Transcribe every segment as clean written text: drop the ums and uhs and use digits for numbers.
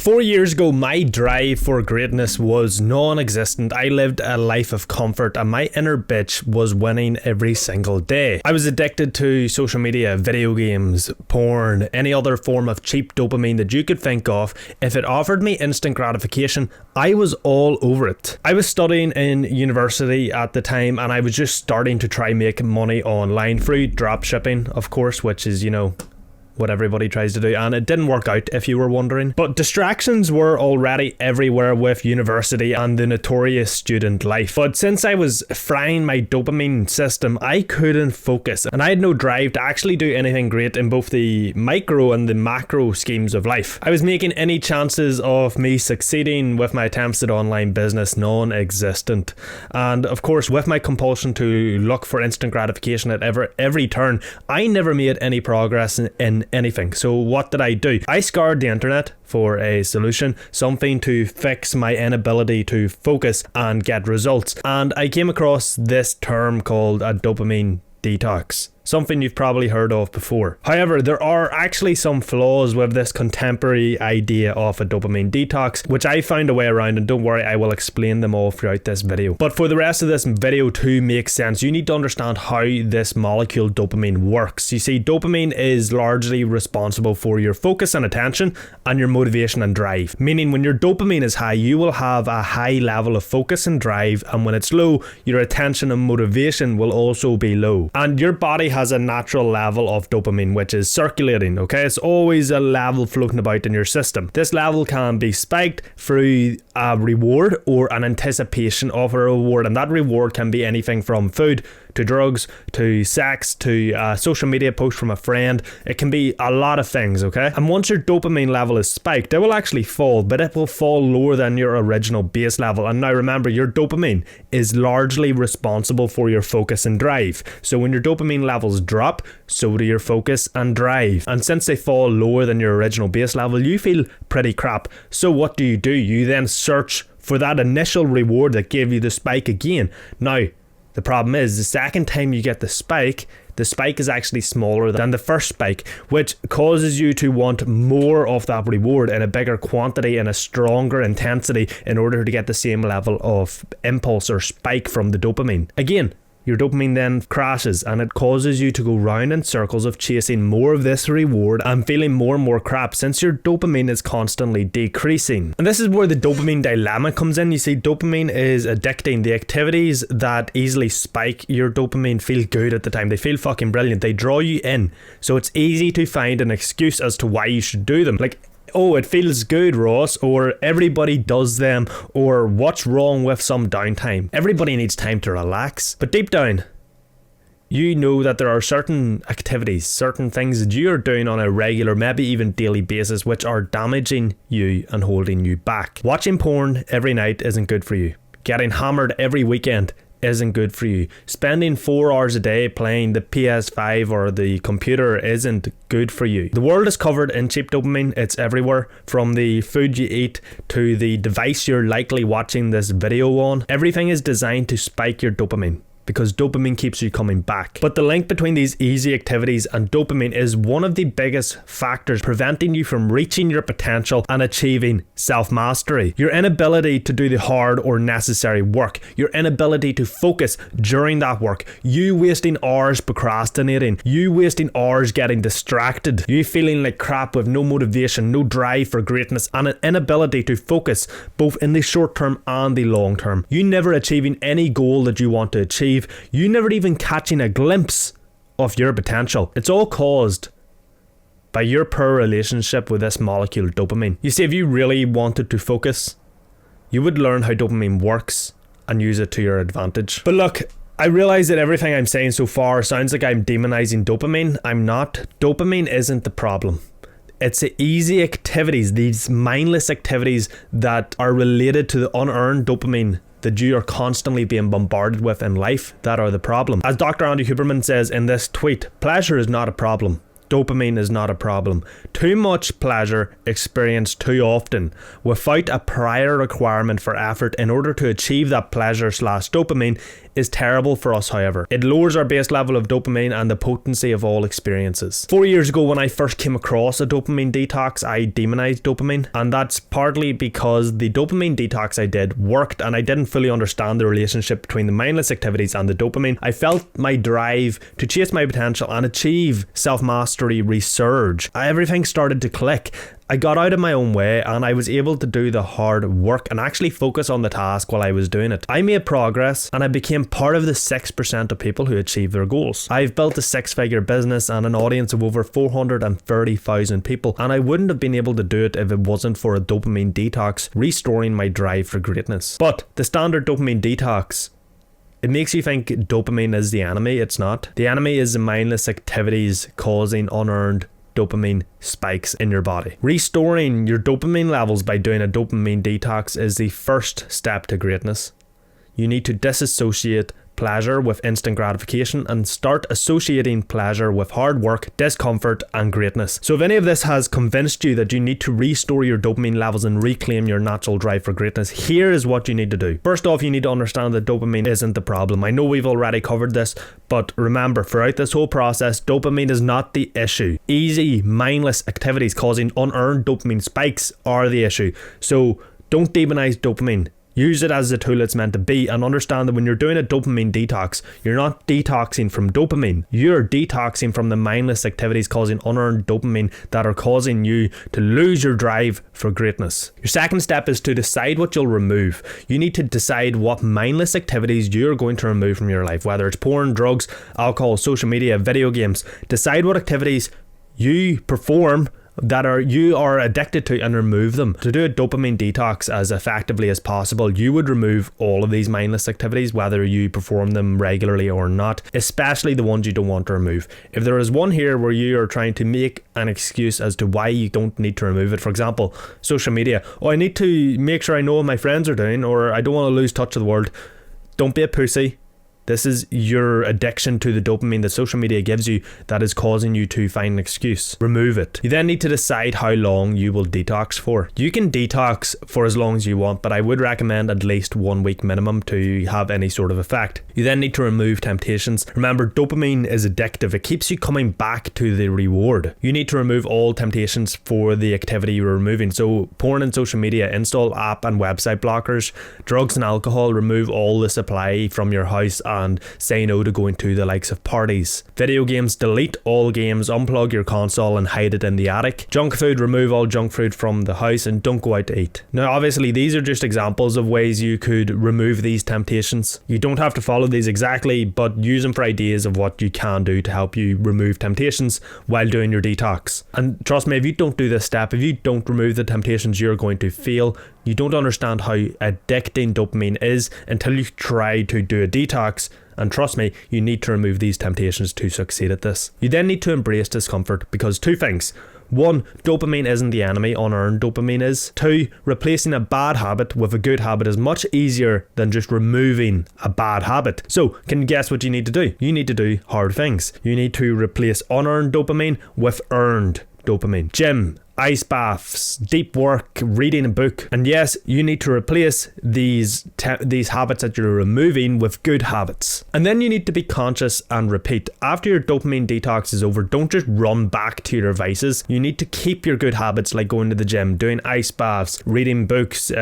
4 years ago, my drive for greatness was non-existent. I lived a life of comfort and my inner bitch was winning every single day. I was addicted to social media, video games, porn, any other form of cheap dopamine that you could think of. If it offered me instant gratification, I was all over it. I was studying in university at the time and I was just starting to try make money online through drop shipping, of course, which is, what everybody tries to do, and it didn't work out if you were wondering. But distractions were already everywhere with university and the notorious student life. But since I was frying my dopamine system, I couldn't focus and I had no drive to actually do anything great in both the micro and the macro schemes of life. I was making any chances of me succeeding with my attempts at online business non-existent. And of course, with my compulsion to look for instant gratification at every turn, I never made any progress in anything. So what did I do? I scoured the internet for a solution, something to fix my inability to focus and get results. And I came across this term called a dopamine detox. Something you've probably heard of before. However, there are actually some flaws with this contemporary idea of a dopamine detox, which I found a way around, and don't worry, I will explain them all throughout this video. But for the rest of this video to make sense, you need to understand how this molecule dopamine works. You see, dopamine is largely responsible for your focus and attention and your motivation and drive. Meaning when your dopamine is high, you will have a high level of focus and drive, and when it's low, your attention and motivation will also be low. And your body has a natural level of dopamine which is circulating, okay? It's always a level floating about in your system. This level can be spiked through a reward or an anticipation of a reward, and that reward can be anything from food to drugs to sex to a social media post from a friend. It can be a lot of things, okay? And once your dopamine level is spiked, it will actually fall, but it will fall lower than your original base level. And now remember, your dopamine is largely responsible for your focus and drive. So when your dopamine levels drop, so do your focus and drive. And since they fall lower than your original base level, you feel pretty crap. So what do? You then search for that initial reward that gave you the spike again. Now, the problem is the second time you get the spike is actually smaller than the first spike, which causes you to want more of that reward in a bigger quantity and a stronger intensity in order to get the same level of impulse or spike from the dopamine. Again, your dopamine then crashes and it causes you to go round in circles of chasing more of this reward and feeling more and more crap since your dopamine is constantly decreasing. And this is where the dopamine dilemma comes in. You see, dopamine is addicting. The activities that easily spike your dopamine feel good at the time. They feel fucking brilliant. They draw you in. So it's easy to find an excuse as to why you should do them. Like, oh, it feels good, Ross, or everybody does them, or what's wrong with some downtime? Everybody needs time to relax. But deep down, you know that there are certain activities, certain things that you are doing on a regular, maybe even daily basis, which are damaging you and holding you back. Watching porn every night isn't good for you. Getting hammered every weekend isn't good for you. Spending 4 hours a day playing the PS5 or the computer isn't good for you. The world is covered in cheap dopamine. It's everywhere, from the food you eat to the device you're likely watching this video on. Everything is designed to spike your dopamine, because dopamine keeps you coming back. But the link between these easy activities and dopamine is one of the biggest factors preventing you from reaching your potential and achieving self-mastery. Your inability to do the hard or necessary work, your inability to focus during that work, you wasting hours procrastinating, you wasting hours getting distracted, you feeling like crap with no motivation, no drive for greatness, and an inability to focus both in the short term and the long term. You never achieving any goal that you want to achieve. You never even catching a glimpse of your potential. It's all caused by your poor relationship with this molecule dopamine. You see, if you really wanted to focus, you would learn how dopamine works and use it to your advantage. But look, I realize that everything I'm saying so far sounds like I'm demonizing dopamine. I'm not. Dopamine isn't the problem. It's the easy activities, these mindless activities that are related to the unearned dopamine that you are constantly being bombarded with in life that are the problem. As Dr. Andy Huberman says in this tweet, pleasure is not a problem. dopamine is not a problem. Too much pleasure experienced too often without a prior requirement for effort in order to achieve that pleasure/dopamine is terrible for us, however. It lowers our base level of dopamine and the potency of all experiences. 4 years ago, when I first came across a dopamine detox, I demonized dopamine, and that's partly because the dopamine detox I did worked and I didn't fully understand the relationship between the mindless activities and the dopamine. I felt my drive to chase my potential and achieve self-mastery resurge. Everything started to click. I got out of my own way and I was able to do the hard work and actually focus on the task while I was doing it. I made progress and I became part of the 6% of people who achieve their goals. I've built a 6-figure business and an audience of over 430,000 people, and I wouldn't have been able to do it if it wasn't for a dopamine detox restoring my drive for greatness. But the standard dopamine detox, it makes you think dopamine is the enemy. It's not. The enemy is the mindless activities causing unearned dopamine spikes in your body. Restoring your dopamine levels by doing a dopamine detox is the first step to greatness. You need to disassociate pleasure with instant gratification and start associating pleasure with hard work, discomfort, and greatness. So if any of this has convinced you that you need to restore your dopamine levels and reclaim your natural drive for greatness, here is what you need to do. First off, you need to understand that dopamine isn't the problem. I know we've already covered this, but remember, throughout this whole process, dopamine is not the issue. Easy, mindless activities causing unearned dopamine spikes are the issue. So don't demonize dopamine. Use it as the tool it's meant to be, and understand that when you're doing a dopamine detox, you're not detoxing from dopamine. You're detoxing from the mindless activities causing unearned dopamine that are causing you to lose your drive for greatness. Your second step is to decide what you'll remove. You need to decide what mindless activities you're going to remove from your life, whether it's porn, drugs, alcohol, social media, video games. Decide what activities you perform that you are addicted to and remove them. To do a dopamine detox as effectively as possible, you would remove all of these mindless activities, whether you perform them regularly or not, especially the ones you don't want to remove. If there is one here where you are trying to make an excuse as to why you don't need to remove it, for example, social media, I need to make sure I know what my friends are doing, or I don't want to lose touch of the world. Don't be a pussy. This is your addiction to the dopamine that social media gives you that is causing you to find an excuse. Remove it. You then need to decide how long you will detox for. You can detox for as long as you want, but I would recommend at least 1 week minimum to have any sort of effect. You then need to remove temptations. Remember, dopamine is addictive. It keeps you coming back to the reward. You need to remove all temptations for the activity you're removing. So porn and social media, install app and website blockers. Drugs and alcohol, remove all the supply from your house and say no to going to the likes of parties. Video games, delete all games, unplug your console and hide it in the attic. Junk food, remove all junk food from the house and don't go out to eat. Now obviously these are just examples of ways you could remove these temptations. You don't have to follow these exactly, but use them for ideas of what you can do to help you remove temptations while doing your detox. And trust me, if you don't do this step, if you don't remove the temptations, you're going to fail. You don't understand how addicting dopamine is until you try to do a detox, and trust me, you need to remove these temptations to succeed at this. You then need to embrace discomfort, because 2 things. 1, dopamine isn't the enemy, unearned dopamine is. 2, replacing a bad habit with a good habit is much easier than just removing a bad habit. So, can you guess what you need to do? You need to do hard things. You need to replace unearned dopamine with earned dopamine. Gym, ice baths, deep work, reading a book. And yes, you need to replace these habits that you're removing with good habits. And then you need to be conscious and repeat. After your dopamine detox is over, don't just run back to your vices. You need to keep your good habits, like going to the gym, doing ice baths, reading books,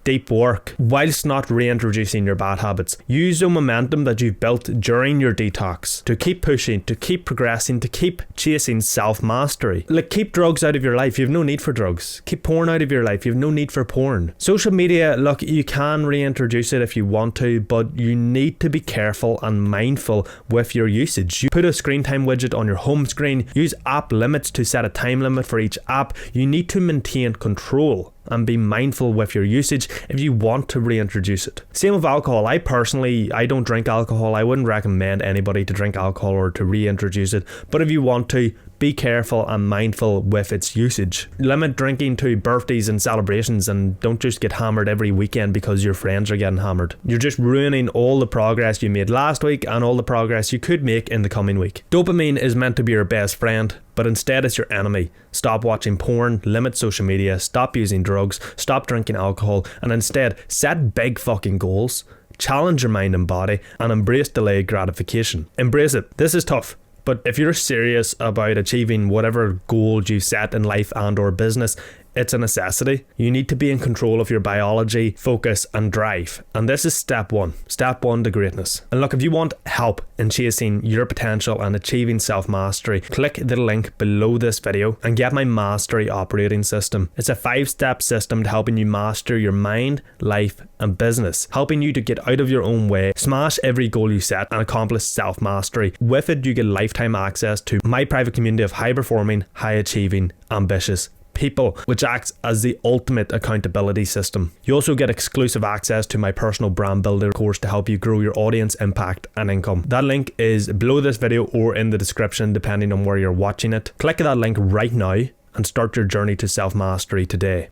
deep work, whilst not reintroducing your bad habits. Use the momentum that you've built during your detox to keep pushing, to keep progressing, to keep chasing self-mastery. Like, keep drugs out of your life. You have no need for drugs. Keep porn out of your life. You have no need for porn. Social media, look, you can reintroduce it if you want to, but you need to be careful and mindful with your usage. You put a screen time widget on your home screen. Use app limits to set a time limit for each app. You need to maintain control and be mindful with your usage if you want to reintroduce it. Same with alcohol. I don't drink alcohol. I wouldn't recommend anybody to drink alcohol or to reintroduce it, but if you want to, be careful and mindful with its usage. Limit drinking to birthdays and celebrations, and don't just get hammered every weekend because your friends are getting hammered. You're just ruining all the progress you made last week and all the progress you could make in the coming week. Dopamine is meant to be your best friend, but instead it's your enemy. Stop watching porn, limit social media, stop using drugs, stop drinking alcohol, and instead set big fucking goals. Challenge your mind and body and embrace delayed gratification. Embrace it. This is tough, but if you're serious about achieving whatever goals you set in life and or business, it's a necessity. You need to be in control of your biology, focus and drive. And this is step one to greatness. And look, if you want help in chasing your potential and achieving self-mastery, click the link below this video and get my mastery operating system. It's a 5-step system to helping you master your mind, life and business, helping you to get out of your own way, smash every goal you set and accomplish self-mastery. With it, you get lifetime access to my private community of high-performing, high-achieving, ambitious people, which acts as the ultimate accountability system. You also get exclusive access to my personal brand builder course to help you grow your audience, impact and income. That link is below this video or in the description depending on where you're watching it. Click that link right now and start your journey to self-mastery today.